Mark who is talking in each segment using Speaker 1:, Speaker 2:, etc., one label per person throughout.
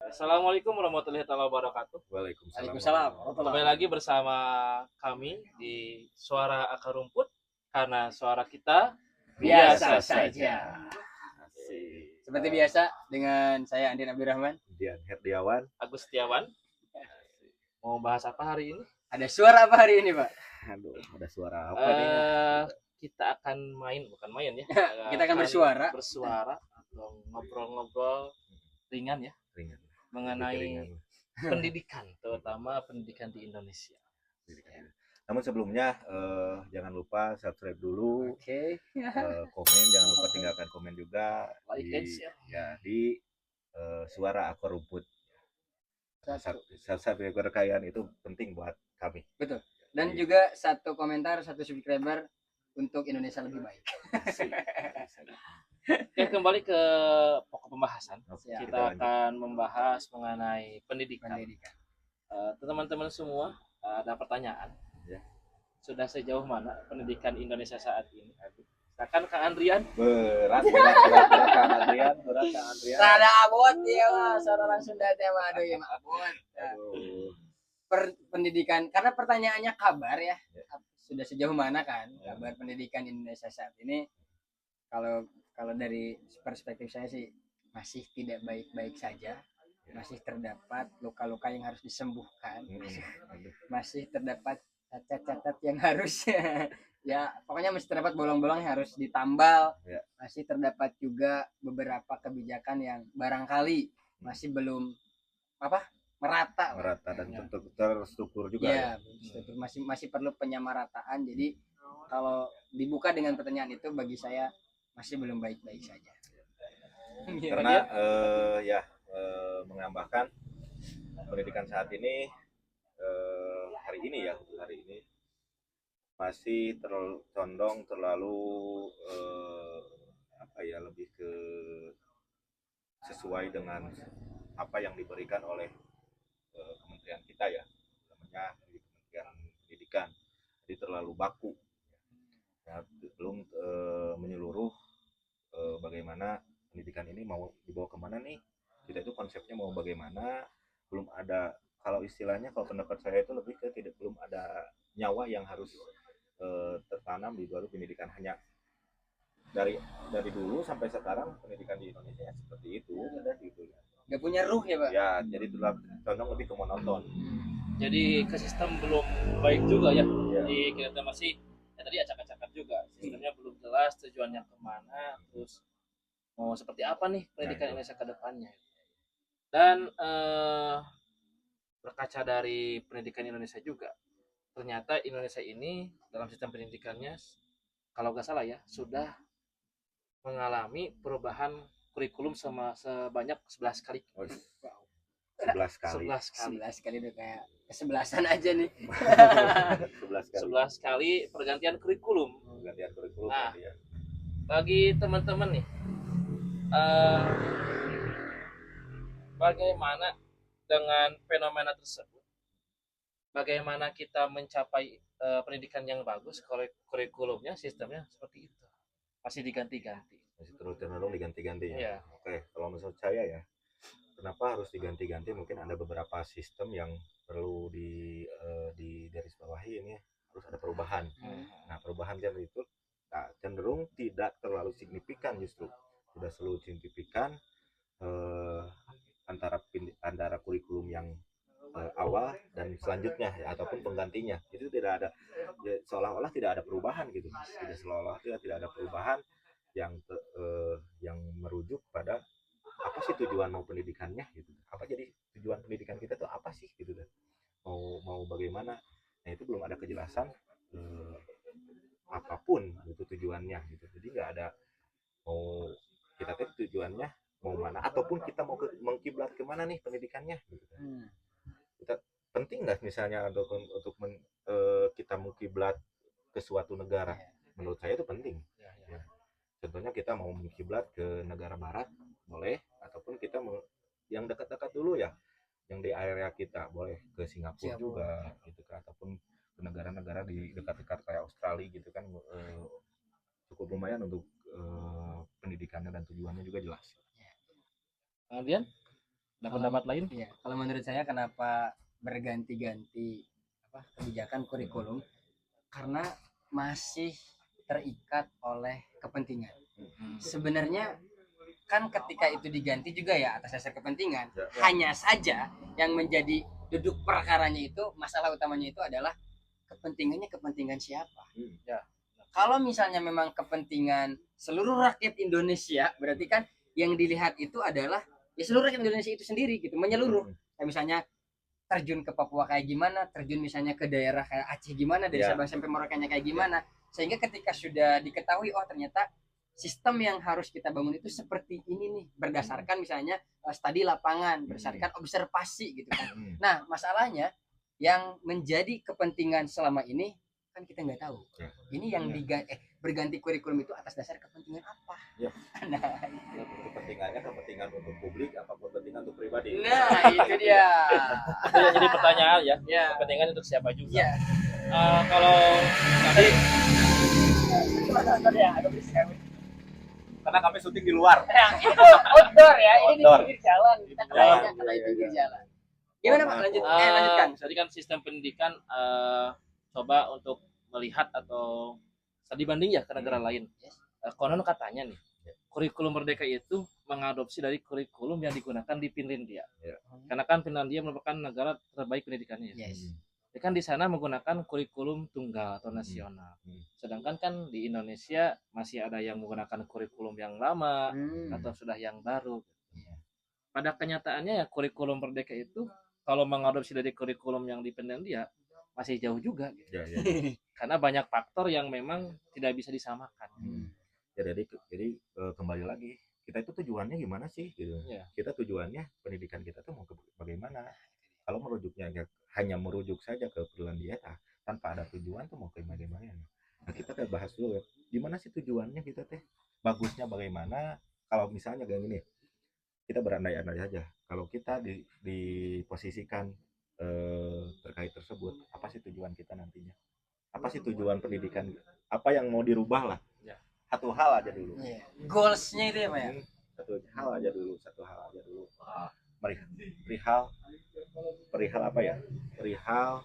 Speaker 1: Assalamualaikum warahmatullahi wabarakatuh.
Speaker 2: Waalaikumsalam.
Speaker 3: Waalaikumsalam.
Speaker 1: Kembali lagi bersama kami di Suara Akar Rumput karena suara kita
Speaker 3: Biasa saja.
Speaker 2: Asik.
Speaker 3: Seperti biasa dengan saya Andin Abdurrahman.
Speaker 2: Dian Herdiawan.
Speaker 1: Agus Setiawan. Mau bahas apa hari ini?
Speaker 3: Ada suara apa hari ini, Pak?
Speaker 2: Aduh, ada suara apa nih?
Speaker 1: Kita akan kita
Speaker 3: Akan bersuara.
Speaker 1: Atau ngobrol-ngobrol ringan ya
Speaker 2: Ringan.
Speaker 1: mengenai
Speaker 2: Ringan.
Speaker 1: pendidikan, terutama pendidikan di Indonesia.
Speaker 2: Namun sebelumnya jangan lupa subscribe dulu,
Speaker 3: Oke.
Speaker 2: komen, jangan lupa tinggalkan komen juga
Speaker 1: Like and share.
Speaker 2: di Suara Akar Rumput. Subscriber kalian itu penting buat kami.
Speaker 3: Betul. Dan juga satu komentar, satu subscriber untuk Indonesia lebih baik.
Speaker 2: Asik.
Speaker 1: Oke, kembali ke pokok pembahasan.
Speaker 2: Oke,
Speaker 1: Kita
Speaker 2: lanjut.
Speaker 1: akan membahas mengenai pendidikan.
Speaker 3: Pendidikan.
Speaker 1: Teman-teman semua, ada pertanyaan.
Speaker 2: Ya.
Speaker 1: Sudah sejauh mana pendidikan Indonesia saat ini? Silakan Kang Andrian.
Speaker 2: Berat Kang Andrian.
Speaker 3: Rada abot ya, Mas. Orang Sunda teh mah aduh ya, abot.
Speaker 2: Aduh.
Speaker 3: Pendidikan karena pertanyaannya kabar ya. Sudah sejauh mana kan kabar pendidikan Indonesia saat ini? Kalau dari perspektif saya sih masih tidak baik-baik saja. Masih terdapat luka-luka yang harus disembuhkan. Masih terdapat cacat-cacat yang harus ya pokoknya masih terdapat bolong-bolong yang harus ditambal. Masih terdapat juga beberapa kebijakan yang barangkali masih belum merata
Speaker 2: dan terstruktur juga
Speaker 3: ya. Masih perlu penyamarataan. Jadi kalau dibuka dengan pertanyaan itu bagi saya masih belum baik-baik saja.
Speaker 2: Karena menambahkan pendidikan saat ini hari ini masih condong terlalu lebih ke sesuai dengan apa yang diberikan oleh kementerian kita ya, namanya Kementerian Pendidikan. Jadi terlalu baku ya, belum menyeluruh bagaimana pendidikan ini mau dibawa kemana nih, kita itu konsepnya mau bagaimana, belum ada. Kalau istilahnya, kalau pendapat saya itu lebih ke belum ada nyawa yang harus tertanam di baru pendidikan. Hanya dari dulu sampai sekarang pendidikan di Indonesia seperti itu, udah gitu ya.
Speaker 3: Nggak punya ruh ya, Pak?
Speaker 2: Ya, jadi condong lebih ke monoton.
Speaker 1: Jadi ke sistem belum baik juga ya.
Speaker 2: Ya.
Speaker 1: Jadi kita masih tadi acak-acakan juga. Sistemnya belum jelas tujuannya kemana, terus mau seperti apa nih pendidikan Indonesia ke depannya. Dan berkaca dari pendidikan Indonesia juga, ternyata Indonesia ini dalam sistem pendidikannya, kalau nggak salah ya, sudah mengalami perubahan kurikulum sebanyak 11 kali.
Speaker 2: 11
Speaker 3: kali udah kayak kesebelasan aja nih.
Speaker 1: 11 kali pergantian kurikulum. Nah,
Speaker 2: ya.
Speaker 1: Bagi teman-teman nih, bagaimana dengan fenomena tersebut? Bagaimana kita mencapai pendidikan yang bagus kalau kurikulumnya, sistemnya seperti itu? Masih diganti-ganti.
Speaker 2: Masih terus-terusan diganti-ganti ya.
Speaker 1: Iya.
Speaker 2: Oke, kalau menurut saya ya, kenapa harus diganti-ganti? Mungkin ada beberapa sistem yang perlu di garis bawahi ini, harus ada perubahan. Nah, perubahan itu cenderung tidak terlalu signifikan, justru sudah selalu signifikan antara kurikulum yang awal dan selanjutnya ya, ataupun penggantinya. Itu tidak ada ya, seolah-olah tidak ada perubahan gitu. Tidak ada perubahan yang merujuk pada apa sih tujuan mau pendidikannya gitu. Apa jadi tujuan pendidikan kita tuh apa sih gitu kan. Mau bagaimana. Nah, itu belum ada kejelasan apapun itu tujuannya gitu. Jadi nggak ada mau kita tuh tujuannya mau mana, ataupun kita mau mengkiblat kemana nih pendidikannya gitu kan. Kita penting nggak misalnya untuk kita mau kiblat ke suatu negara? Menurut saya itu penting. Ya. Contohnya kita mau mengkiblat ke negara barat boleh, ataupun kita mau yang dekat-dekat dulu ya, yang di area kita boleh ke Singapura juga gitu kan, ataupun ke negara-negara di dekat-dekat kayak Australia gitu kan, cukup lumayan untuk pendidikannya dan tujuannya juga jelas.
Speaker 1: Kemudian Ada pendapat lain?
Speaker 3: Iya, kalau menurut saya kenapa berganti-ganti kebijakan kurikulum, karena masih terikat oleh kepentingan. Sebenarnya kan ketika itu diganti juga ya atas dasar kepentingan. Hanya saja yang menjadi duduk perkaranya itu, masalah utamanya itu adalah kepentingan siapa.
Speaker 1: Ya.
Speaker 3: Kalau misalnya memang kepentingan seluruh rakyat Indonesia, berarti kan yang dilihat itu adalah ya seluruh rakyat Indonesia itu sendiri gitu, menyeluruh. Kayak misalnya terjun ke Papua kayak gimana, terjun misalnya ke daerah kayak Aceh gimana, dari Sabang sampai Merauke kayak gimana. Sehingga ketika sudah diketahui, oh ternyata sistem yang harus kita bangun itu seperti ini nih, berdasarkan misalnya studi lapangan, berdasarkan observasi gitu kan. Nah, masalahnya yang menjadi kepentingan selama ini kan kita nggak tahu. Ini yang berganti kurikulum itu atas dasar kepentingan apa?
Speaker 2: Ya.
Speaker 3: Nah,
Speaker 2: Kepentingannya kepentingan untuk publik apa kepentingan untuk pribadi?
Speaker 3: Nah, itu dia.
Speaker 1: Itu yang jadi pertanyaan ya.
Speaker 3: Ya.
Speaker 1: Kepentingan untuk siapa juga.
Speaker 3: Ya.
Speaker 1: Kalau tadi
Speaker 3: Ya, agak berisik.
Speaker 2: Karena kami syuting di luar.
Speaker 3: Ini outdoor ya, ini
Speaker 2: Outdoor.
Speaker 3: di pinggir jalan. Kita
Speaker 2: Jalan.
Speaker 3: kayaknya kena di pinggir jalan. Gimana Pak? Lanjutkan.
Speaker 1: Tadi kan sistem pendidikan coba untuk melihat atau studi banding ya ke negara lain. Konon katanya nih, kurikulum Merdeka itu mengadopsi dari kurikulum yang digunakan di Finlandia. Karena kan Finlandia merupakan negara terbaik pendidikannya. Ya kan di sana menggunakan kurikulum tunggal atau nasional. Sedangkan kan di Indonesia masih ada yang menggunakan kurikulum yang lama atau sudah yang baru. Pada kenyataannya ya kurikulum Merdeka itu kalau mengadopsi dari kurikulum yang di Finlandia masih jauh juga gitu. Karena banyak faktor yang memang tidak bisa disamakan.
Speaker 2: Ya jadi kembali lagi, kita itu tujuannya gimana sih gitu. Kita tujuannya pendidikan kita tuh mau bagaimana? Kalau merujuknya hanya merujuk saja ke Finlandia tanpa ada tujuan tuh mau ke bagaimana? Nah, kita bahas dulu ya. Gimana sih tujuannya kita teh? Bagusnya bagaimana? Kalau misalnya kayak gini, kita berandai-andai aja. Kalau kita diposisikan terkait tersebut, apa sih tujuan kita nantinya? Apa sih tujuan pendidikan? Apa yang mau dirubah lah? Satu hal aja dulu.
Speaker 3: Goalsnya itu ya Pak ya?
Speaker 2: Satu hal aja dulu. Perihal apa ya? Perihal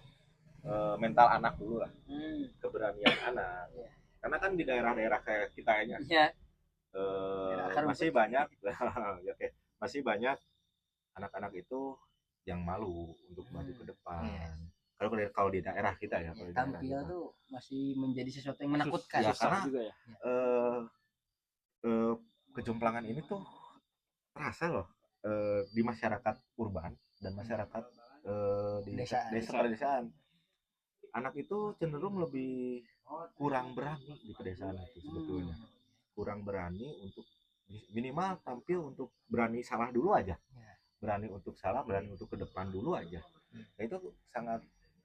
Speaker 2: mental anak dulu lah. Keberanian anak. Karena kan di daerah-daerah kayak kita aja masih banyak anak-anak itu yang malu untuk maju ke depan. Kalau di daerah kita ya,
Speaker 3: tampil tuh masih menjadi sesuatu yang menakutkan.
Speaker 2: Ya, karena
Speaker 1: juga ya.
Speaker 2: Kejomplangan ini tuh terasa loh di masyarakat urban dan masyarakat di desa pedesaan. Anak itu cenderung lebih kurang berani di pedesaan itu sebetulnya. Kurang berani untuk minimal tampil untuk berani salah dulu aja. Berani untuk salah, berani untuk ke depan dulu aja. Nah, itu sangat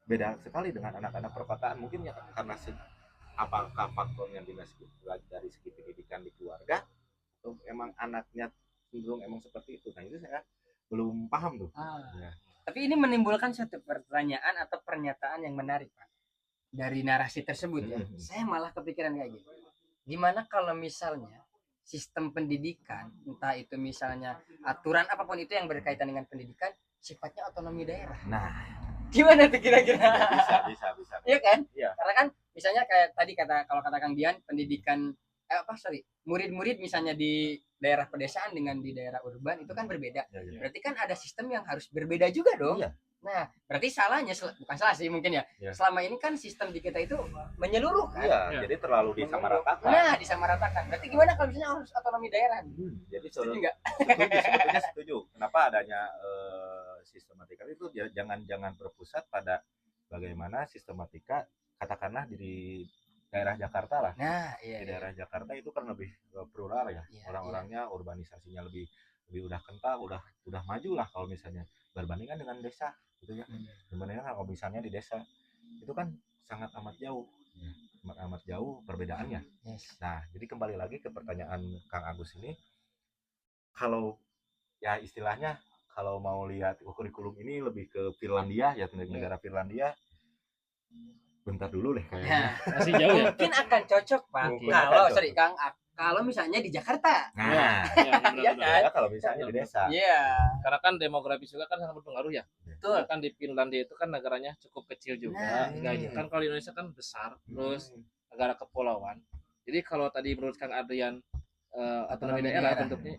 Speaker 2: beda sekali dengan anak-anak perkotaan. Mungkin ya karena apakah faktornya dari segi pendidikan di keluarga atau emang anaknya cenderung emang seperti itu. Nah, itu saya belum paham tuh. Ya.
Speaker 3: Tapi ini menimbulkan satu pertanyaan atau pernyataan yang menarik Pak dari narasi tersebut ya. Saya malah kepikiran kayak gini. Gimana kalau misalnya sistem pendidikan, entah itu misalnya aturan apapun itu yang berkaitan dengan pendidikan, sifatnya otonomi daerah.
Speaker 2: Nah,
Speaker 3: gimana tuh kira-kira?
Speaker 2: Bisa.
Speaker 3: Iya kan?
Speaker 2: Iya.
Speaker 3: Karena kan misalnya kayak tadi kalau kata Kang Dian, pendidikan murid-murid misalnya di daerah pedesaan dengan di daerah urban itu kan berbeda.
Speaker 2: Ya.
Speaker 3: Berarti kan ada sistem yang harus berbeda juga dong.
Speaker 2: Iya.
Speaker 3: Nah, berarti salahnya bukan salah sih mungkin ya. Selama ini kan sistem di kita itu menyeluruh kan.
Speaker 2: Iya, jadi terlalu disamaratakan.
Speaker 3: Nah, disamaratakan. Berarti gimana kalau misalnya harus otonomi daerah?
Speaker 2: Jadi
Speaker 3: Setuju nggak?
Speaker 2: Sebetulnya setuju. Kenapa adanya sistematika itu jangan berpusat pada bagaimana sistematika katakanlah di daerah Jakarta lah.
Speaker 3: Nah, iya.
Speaker 2: Di daerah Jakarta itu kan lebih plural ya. Orang-orangnya urbanisasinya lebih udah kental, udah maju lah kalau misalnya berbandingkan dengan desa gitu ya. Sebenarnya kalau misalnya di desa itu kan sangat amat jauh perbedaannya. Nah, jadi kembali lagi ke pertanyaan Kang Agus ini, kalau ya istilahnya kalau mau lihat kurikulum ini lebih ke Finlandia ya, negara Finlandia. Bentar dulu deh kayaknya.
Speaker 1: Masih jauh ya.
Speaker 3: Mungkin akan cocok Pak. kalau misalnya di Jakarta.
Speaker 2: Nah,
Speaker 1: Iya,
Speaker 3: Iya
Speaker 1: benar-benar.
Speaker 3: kan?
Speaker 2: beda kalau misalnya di desa.
Speaker 3: Iya,
Speaker 1: Karena kan demografis juga kan sangat berpengaruh ya.
Speaker 3: betul.
Speaker 1: Kan di Finlandia itu kan negaranya cukup kecil juga,
Speaker 3: Nah,
Speaker 1: gaji kan kalau di Indonesia kan besar, terus negara kepulauan. Jadi kalau tadi menurut Kang Adrian otonomi
Speaker 3: Otonomi
Speaker 1: daerah
Speaker 3: daerah.
Speaker 1: bentuknya,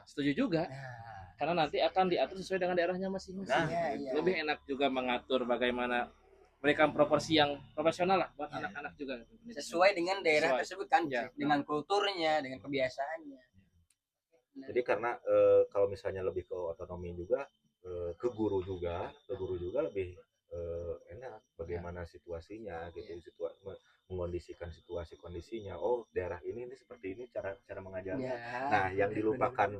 Speaker 1: setuju juga.
Speaker 3: Nah,
Speaker 1: Karena nanti akan diatur sesuai dengan daerahnya masing-masing.
Speaker 2: Nah,
Speaker 3: iya, iya.
Speaker 1: Lebih enak juga mengatur bagaimana memberikan proporsi yang profesional lah buat
Speaker 3: Ya.
Speaker 1: anak-anak juga.
Speaker 3: Sesuai dengan daerah
Speaker 1: Sesuai.
Speaker 3: tersebut kan,
Speaker 1: Ya.
Speaker 3: dengan kulturnya, dengan kebiasaannya.
Speaker 2: Jadi karena kalau misalnya lebih ke otonomi juga, ke guru juga lebih enak bagaimana situasinya gitu, mengondisikan situasi kondisinya. Oh, daerah ini seperti ini cara cara mengajarnya.
Speaker 3: Ya.
Speaker 2: Nah, yang dilupakan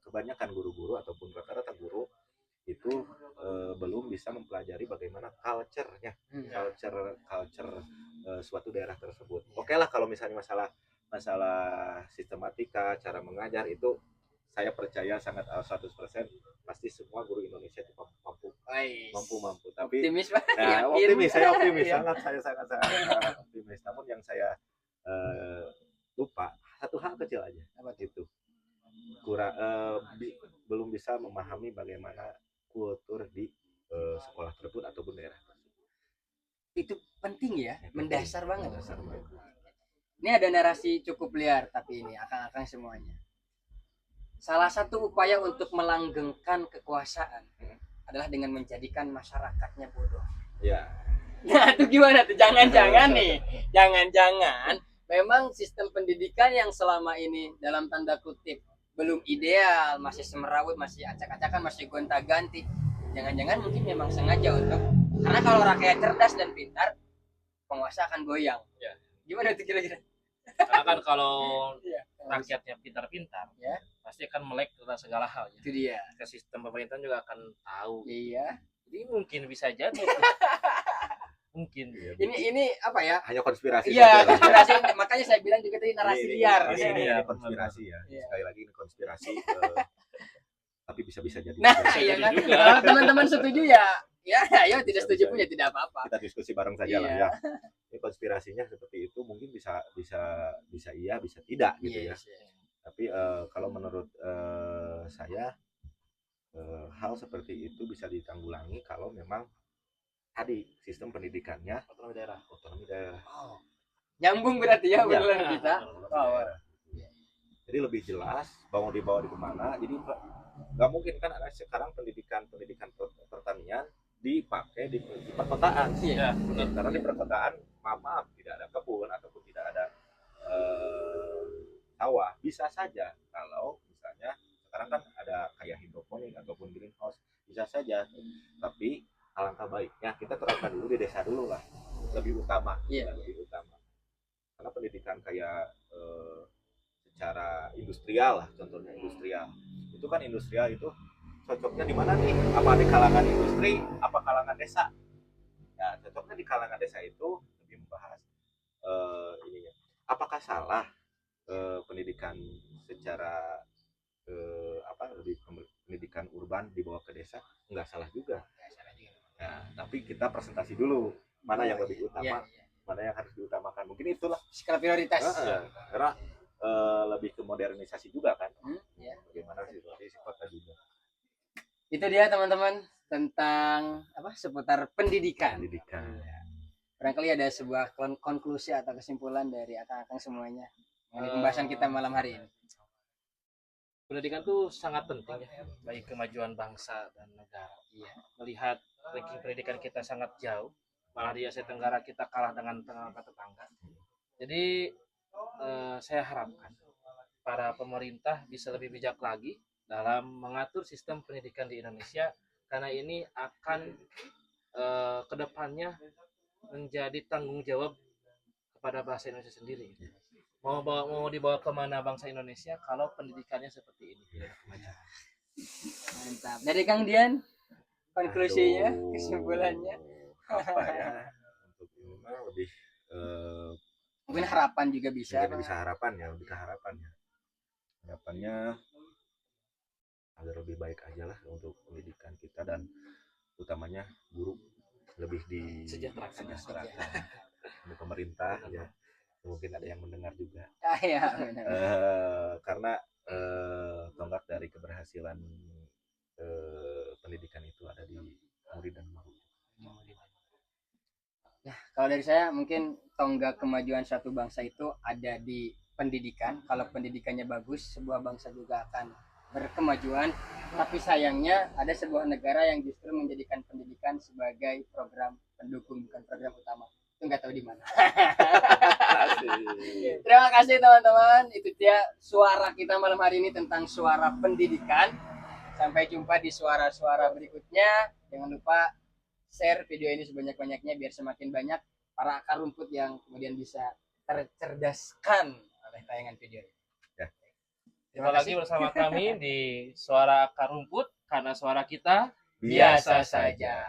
Speaker 2: kebanyakan guru-guru ataupun rata-rata guru itu belum bisa mempelajari bagaimana culture-nya, culture suatu daerah tersebut. Oke lah kalau misalnya masalah sistematika, cara mengajar itu saya percaya sangat 100% pasti semua guru Indonesia itu mampu. Tapi
Speaker 3: Optimis Pak.
Speaker 2: nah,
Speaker 3: Yakin.
Speaker 2: saya optimis
Speaker 3: Iya.
Speaker 2: saya sangat optimis. Namun yang saya lupa satu hal kecil aja,
Speaker 3: Apa tuh?
Speaker 2: itu belum bisa memahami bagaimana kultur di sekolah tersebut ataupun daerah tersebut.
Speaker 3: Itu penting ya, mendasar banget.
Speaker 2: Mendasar banget.
Speaker 3: Ini ada narasi cukup liar tapi ini akang-akang semuanya. Salah satu upaya untuk melanggengkan kekuasaan adalah dengan menjadikan masyarakatnya bodoh.
Speaker 2: Ya.
Speaker 3: Nah, itu gimana tuh? Jangan-jangan nih, jangan-jangan memang sistem pendidikan yang selama ini dalam tanda kutip belum ideal, masih semerawut, masih acak-acakan, masih gonta-ganti. Jangan-jangan mungkin memang sengaja untuk, karena kalau rakyat cerdas dan pintar, penguasa akan goyang.
Speaker 1: Ya.
Speaker 3: Gimana tuh kira-kira?
Speaker 1: Karena kan kalau
Speaker 3: Iya.
Speaker 1: rakyatnya pintar-pintar,
Speaker 3: Ya.
Speaker 1: pasti akan melek terhadap segala hal. Ya.
Speaker 3: Itu dia.
Speaker 1: Ke sistem pemerintahan juga akan tahu.
Speaker 3: Iya.
Speaker 1: Jadi mungkin bisa jadi. Mungkin.
Speaker 3: Ini apa ya?
Speaker 2: Hanya konspirasi
Speaker 3: Iya,
Speaker 2: saja.
Speaker 3: konspirasi. Makanya saya bilang juga tadi narasi liar.
Speaker 2: Ini
Speaker 1: Iya.
Speaker 2: konspirasi ya.
Speaker 3: Iya.
Speaker 2: Sekali lagi ini konspirasi. Tapi bisa jadi.
Speaker 3: Nah,
Speaker 1: Bisa
Speaker 3: iya
Speaker 1: jadi
Speaker 3: kan.
Speaker 1: juga.
Speaker 3: Kalau teman-teman setuju ya, ya, ayo tidak
Speaker 2: Bisa,
Speaker 3: setuju
Speaker 2: bisa.
Speaker 3: pun ya tidak apa-apa.
Speaker 2: Kita diskusi bareng saja lah
Speaker 3: Iya.
Speaker 2: ya. Ini konspirasinya seperti itu mungkin bisa iya bisa tidak gitu ya.
Speaker 3: Yes, yes.
Speaker 2: Tapi kalau menurut saya hal seperti itu bisa ditanggulangi kalau memang tadi sistem pendidikannya
Speaker 1: Otonomi daerah.
Speaker 3: Oh. Nyambung berarti ya
Speaker 2: Iya.
Speaker 3: beneran kita.
Speaker 2: Otonomi
Speaker 3: Oh,
Speaker 2: daerah. Jadi lebih jelas mau dibawa di kemana. Jadi nggak mungkin kan ada sekarang pendidikan pertanian dipakai di perkotaan.
Speaker 3: Iya.
Speaker 2: Karena di perkotaan maaf tidak ada kebun ataupun tidak ada sawah. Bisa saja kalau misalnya sekarang kan ada kayak hidroponik ataupun greenhouse, bisa saja. Tapi alangkah baiknya kita terapkan dulu di desa dulu lah, lebih utama.
Speaker 3: Iya.
Speaker 2: Lebih utama. Karena pendidikan kayak secara industrial lah, contohnya industrial. Itu kan industrial itu cocoknya di mana nih? Apa di kalangan industri, apa kalangan desa? Ya, cocoknya di kalangan desa itu lebih membahas ininya. Apakah salah pendidikan secara lebih pendidikan urban dibawa ke desa? Enggak salah juga. Nah, tapi kita presentasi dulu mana yang lebih utama, mana yang harus diutamakan. Mungkin itulah
Speaker 3: skala prioritas.
Speaker 2: karena lebih ke modernisasi juga kan.
Speaker 3: Ya.
Speaker 2: Bagaimana situasi si kota juga.
Speaker 3: Itu dia teman-teman tentang apa seputar pendidikan. Barangkali ada sebuah konklusi atau kesimpulan dari akang-akang semuanya mengenai pembahasan kita malam hari ini.
Speaker 1: Pendidikan tuh sangat penting ya bagi kemajuan bangsa dan negara.
Speaker 3: Iya.
Speaker 1: Melihat ranking pendidikan kita sangat jauh, malah di Asia Tenggara kita kalah dengan tetangga. Jadi saya harapkan para pemerintah bisa lebih bijak lagi dalam mengatur sistem pendidikan di Indonesia, karena ini akan kedepannya menjadi tanggung jawab kepada bangsa Indonesia sendiri. Mau dibawa kemana bangsa Indonesia kalau pendidikannya seperti ini?
Speaker 3: Mantap. Dari Kang Dian, konklusinya,
Speaker 2: Aduh,
Speaker 3: kesimpulannya.
Speaker 2: apa ya? Untuk ini mah lebih
Speaker 3: Mungkin harapan juga bisa.
Speaker 2: lebih ke harapannya. Harapannya agar lebih baik aja lah untuk pendidikan kita dan utamanya guru lebih
Speaker 1: Sejahterakan.
Speaker 2: untuk pemerintah ya mungkin ada yang mendengar juga.
Speaker 3: Ya, benar.
Speaker 2: Karena tonggak dari keberhasilan pendidikan itu ada di murid dan guru.
Speaker 3: Ya, kalau dari saya mungkin tonggak kemajuan suatu bangsa itu ada di pendidikan. Kalau pendidikannya bagus, sebuah bangsa juga akan berkemajuan. Tapi sayangnya ada sebuah negara yang justru menjadikan pendidikan sebagai program pendukung, bukan program utama. Itu nggak tahu di mana. Terima kasih teman-teman. Itu dia suara kita malam hari ini tentang suara pendidikan. Sampai jumpa di suara-suara berikutnya. Jangan lupa share video ini sebanyak-banyaknya biar semakin banyak para akar rumput yang kemudian bisa tercerdaskan oleh tayangan video ini.
Speaker 2: Ya.
Speaker 1: Jumpa lagi bersama kami di Suara Akar Rumput, karena suara kita
Speaker 2: Biasa
Speaker 1: biasa saja.
Speaker 3: saja.